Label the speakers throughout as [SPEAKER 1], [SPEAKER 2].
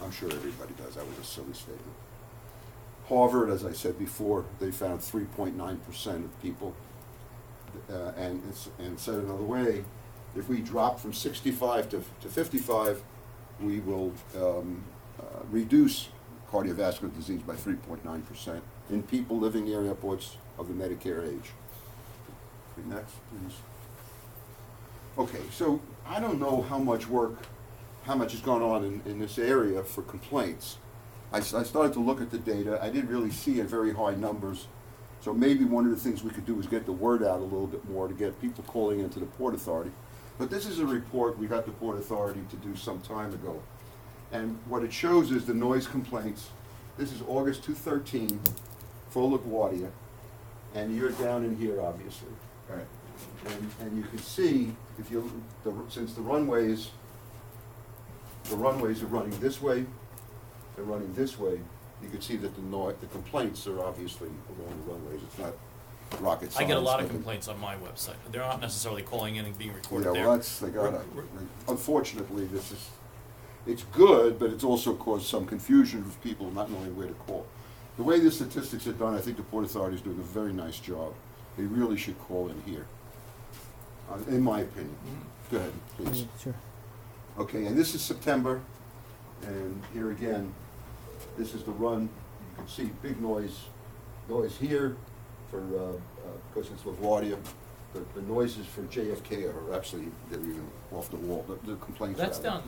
[SPEAKER 1] I'm sure everybody does. That was a silly statement. Harvard, as I said before, they found 3.9% of people. And said another way, if we drop from 65 to 55, we will reduce cardiovascular disease by 3.9% in people living near airports of the Medicare age. Next, please. Okay, so I don't know how much has gone on in this area for complaints. I started to look at the data. I didn't really see very high numbers. So maybe one of the things we could do is get the word out a little bit more to get people calling into the Port Authority. But this is a report we got the Port Authority to do some time ago. And what it shows is the noise complaints. This is August 2013 for LaGuardia. And you're down in here, obviously.
[SPEAKER 2] Right.
[SPEAKER 1] And you can see, since the runways are running this way, they're running this way, you can see that the complaints are obviously along the runways. It's not rocket science.
[SPEAKER 3] I get a lot of complaints on my website. They're not necessarily calling in and being recorded there.
[SPEAKER 1] Well, unfortunately, it's good, but it's also caused some confusion with people not knowing where to call. The way the statistics are done, I think the Port Authority is doing a very nice job. They really should call in here, in my opinion. Go ahead, please.
[SPEAKER 4] Sure.
[SPEAKER 1] Okay, and this is September, and here again, this is the run. You can see big noise here for because it's LaGuardia. The noises for JFK are absolutely, they're even off the wall. The complaints.
[SPEAKER 3] That's down.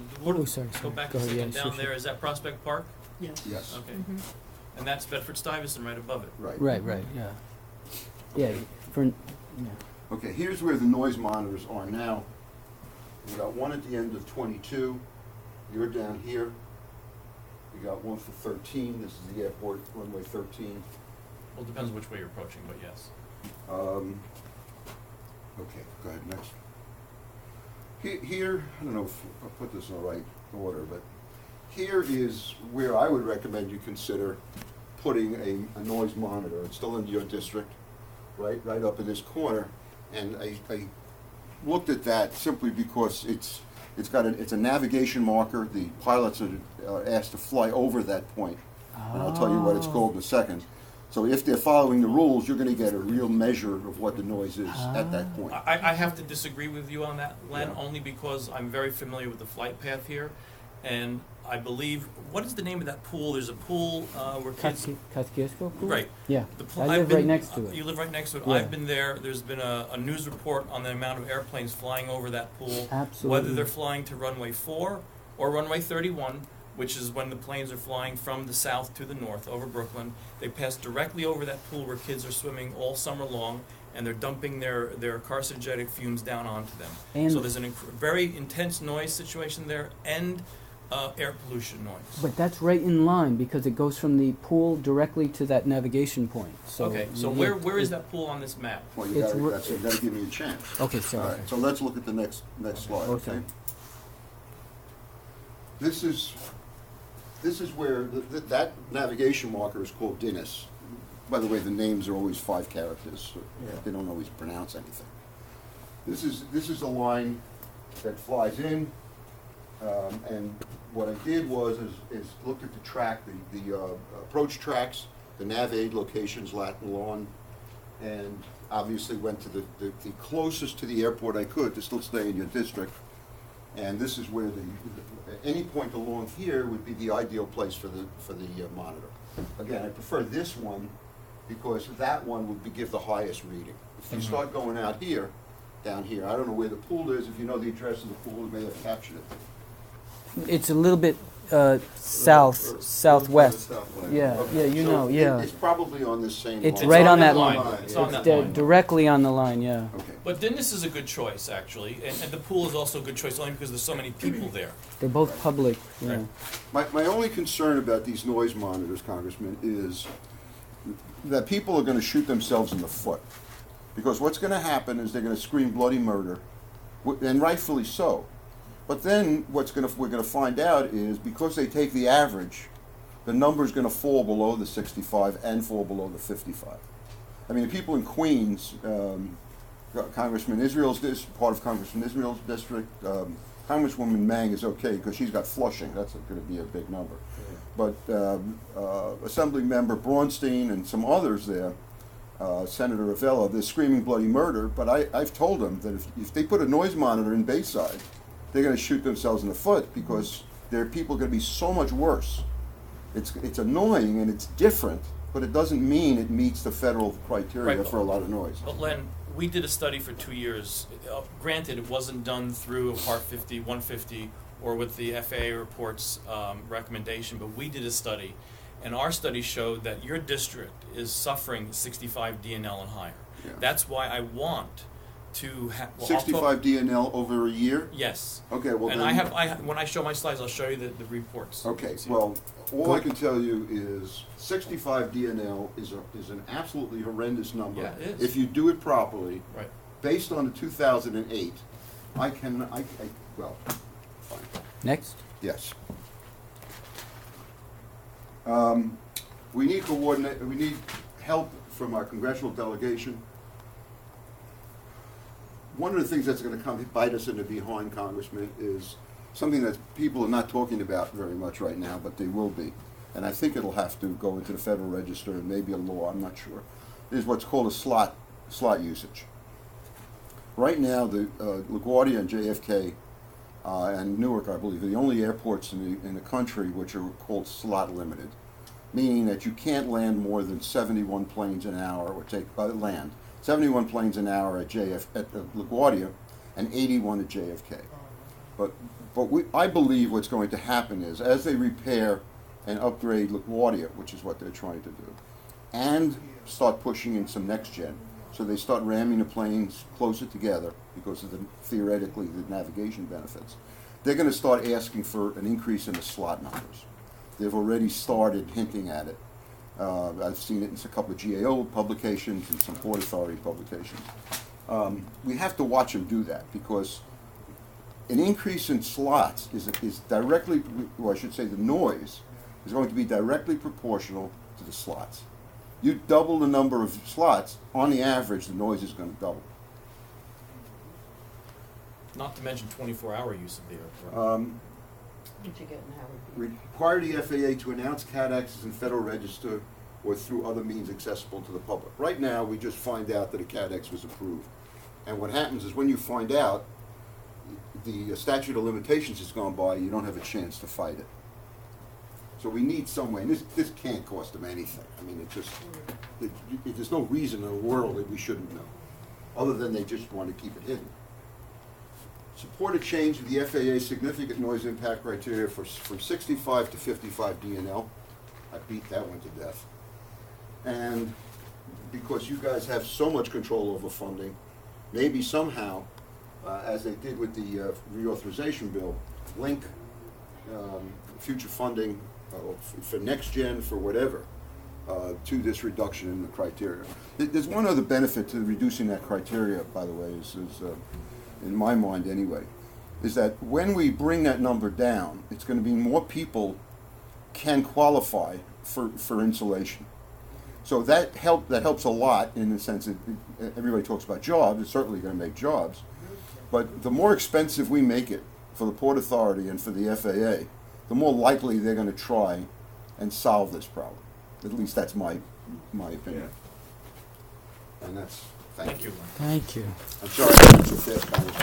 [SPEAKER 4] Sorry.
[SPEAKER 3] Go back
[SPEAKER 4] Go
[SPEAKER 3] a
[SPEAKER 4] ahead,
[SPEAKER 3] second.
[SPEAKER 4] yeah,
[SPEAKER 3] Down
[SPEAKER 4] sure,
[SPEAKER 3] there, is that Prospect Park?
[SPEAKER 5] Yes.
[SPEAKER 1] Yes.
[SPEAKER 3] Okay. And that's Bedford-Stuyvesant right above it.
[SPEAKER 1] Right.
[SPEAKER 4] Right, yeah. Yeah, yeah.
[SPEAKER 1] Okay, here's where the noise monitors are now. We got one at the end of 22. You're down here. We got one for 13. This is the airport, runway 13.
[SPEAKER 3] Well, it depends which way you're approaching, but yes.
[SPEAKER 1] Okay, go ahead, next. Here, I don't know if I'll put this in the right order, but here is where I would recommend you consider putting a noise monitor. It's still in your district, right up in this corner. And I looked at that simply because it's a navigation marker. The pilots are asked to fly over that point, and I'll tell you what it's called in a second. So if they're following the rules, you're going to get a real measure of what the noise is at that point.
[SPEAKER 3] I have to disagree with you on that, Len, only because I'm very familiar with the flight path here, and I believe, what is the name of that pool? There's a pool where kids...
[SPEAKER 4] Kosciuszko pool?
[SPEAKER 3] Right.
[SPEAKER 4] Yeah,
[SPEAKER 3] The
[SPEAKER 4] I live right next to it.
[SPEAKER 3] You live right next to it.
[SPEAKER 4] Yeah.
[SPEAKER 3] I've been there. There's been a news report on the amount of airplanes flying over that pool.
[SPEAKER 4] Absolutely.
[SPEAKER 3] Whether they're flying to runway 4 or runway 31, which is when the planes are flying from the south to the north over Brooklyn. They pass directly over that pool where kids are swimming all summer long, and they're dumping their carcinogenic fumes down onto them.
[SPEAKER 4] And
[SPEAKER 3] so there's a very intense noise situation there, and air pollution noise.
[SPEAKER 4] But that's right in line because it goes from the pool directly to that navigation point. So
[SPEAKER 3] Okay, so where is that pool on this map?
[SPEAKER 1] Well, you
[SPEAKER 4] It's
[SPEAKER 1] got to give me a chance.
[SPEAKER 4] Okay, sorry.
[SPEAKER 1] All right, so let's look at the next slide.
[SPEAKER 4] Okay.
[SPEAKER 1] Okay. This is where that navigation marker is called DINIS. By the way, the names are always 5 characters, so they don't always pronounce anything. This is a line that flies in, and what I did was looked at the track, the approach tracks, the nav aid locations, Latin Lawn, and obviously went to the closest to the airport I could to still stay in your district. And this is where any point along here would be the ideal place for the monitor. Again, I prefer this one because that one would give the highest reading. If you start going out here, down here, I don't know where the pool is. If you know the address of the pool, you may have captured it.
[SPEAKER 4] It's a little bit southwest. Yeah,
[SPEAKER 1] Okay,
[SPEAKER 4] yeah, you
[SPEAKER 1] so
[SPEAKER 4] know, yeah.
[SPEAKER 1] It's probably on this same
[SPEAKER 4] It's
[SPEAKER 1] line.
[SPEAKER 4] right on
[SPEAKER 3] that
[SPEAKER 4] that
[SPEAKER 3] line.
[SPEAKER 4] line.
[SPEAKER 3] It's on that
[SPEAKER 4] It's
[SPEAKER 3] line.
[SPEAKER 4] directly on the line, yeah.
[SPEAKER 1] Okay.
[SPEAKER 3] But Dennis is a good choice, actually, and the pool is also a good choice only because there's so many people there.
[SPEAKER 4] They're both public, yeah.
[SPEAKER 3] Right.
[SPEAKER 1] My only concern about these noise monitors, Congressman, is that people are going to shoot themselves in the foot. Because what's going to happen is they're going to scream bloody murder, and rightfully so. But then we're going to find out is because they take the average, the number is going to fall below the 65 and fall below the 55. I mean, the people in Queens, Congressman Israel's part of Congressman Israel's district, Congresswoman Mang is okay because she's got Flushing. That's going to be a big number. But Assembly Member Braunstein and some others there, Senator Avella, they're screaming bloody murder. But I've told them that if they put a noise monitor in Bayside, they're going to shoot themselves in the foot because their people are going to be so much worse. It's annoying and it's different, but it doesn't mean it meets the federal criteria
[SPEAKER 3] Right.
[SPEAKER 1] for a lot of noise.
[SPEAKER 3] But Len, we did a study for 2 years. Granted, it wasn't done through a Part 50, 150, or with the FAA report's recommendation, but we did a study, and our study showed that your district is suffering 65 DNL and higher.
[SPEAKER 1] Yeah.
[SPEAKER 3] That's why I want to have...
[SPEAKER 1] 65 DNL over a year?
[SPEAKER 3] Yes.
[SPEAKER 1] Okay, well
[SPEAKER 3] And
[SPEAKER 1] then...
[SPEAKER 3] when I show my slides, I'll show you the reports.
[SPEAKER 1] Okay,
[SPEAKER 3] See.
[SPEAKER 1] well, all I can tell you is 65 DNL is an absolutely horrendous number.
[SPEAKER 3] Yeah, it is.
[SPEAKER 1] If you do it properly,
[SPEAKER 3] Right.
[SPEAKER 1] based on the 2008, well, fine,
[SPEAKER 4] Next.
[SPEAKER 1] yes. We need help from our congressional delegation. One of the things that's going to come bite us in the behind, Congressman, is something that people are not talking about very much right now, but they will be. And I think it'll have to go into the Federal Register and maybe a law, I'm not sure, is what's called a slot usage. Right now, the LaGuardia and JFK and Newark, I believe, are the only airports in the country which are called slot limited, meaning that you can't land more than 71 planes an hour, or take land 71 planes an hour at LaGuardia and 81 at JFK. But I believe what's going to happen is, as they repair and upgrade LaGuardia, which is what they're trying to do, and start pushing in some next gen, so they start ramming the planes closer together because of theoretically the navigation benefits, they're going to start asking for an increase in the slot numbers. They've already started hinting at it. I've seen it in a couple of GAO publications and some Port Authority publications. We have to watch them do that because an increase in slots is directly, or I should say the noise, is going to be directly proportional to the slots. You double the number of slots, on the average, the noise is going to double.
[SPEAKER 3] Not to mention 24-hour use of the airport.
[SPEAKER 2] Did you get an hour?
[SPEAKER 1] Require the FAA to announce CADXs in Federal Register or through other means accessible to the public. Right now, we just find out that a CADX was approved. And what happens is when you find out, the statute of limitations has gone by, you don't have a chance to fight it. So we need some way, and this can't cost them anything. I mean, there's no reason in the world that we shouldn't know, other than they just want to keep it hidden. Support a change of the FAA significant noise impact criteria from 65 to 55 DNL. I beat that one to death. And because you guys have so much control over funding, maybe somehow, as they did with the reauthorization bill, link future funding for next gen, for whatever, to this reduction in the criteria. There's one other benefit to reducing that criteria, by the way, is in my mind anyway, is that when we bring that number down, it's going to be more people can qualify for insulation. So that helps a lot in the sense that everybody talks about jobs. It's certainly going to make jobs. But the more expensive we make it for the Port Authority and for the FAA, the more likely they're going to try and solve this problem. At least that's my opinion. And that's, thank you.
[SPEAKER 3] Len.
[SPEAKER 4] Thank you.
[SPEAKER 1] I'm sorry I went so fast, Congressman.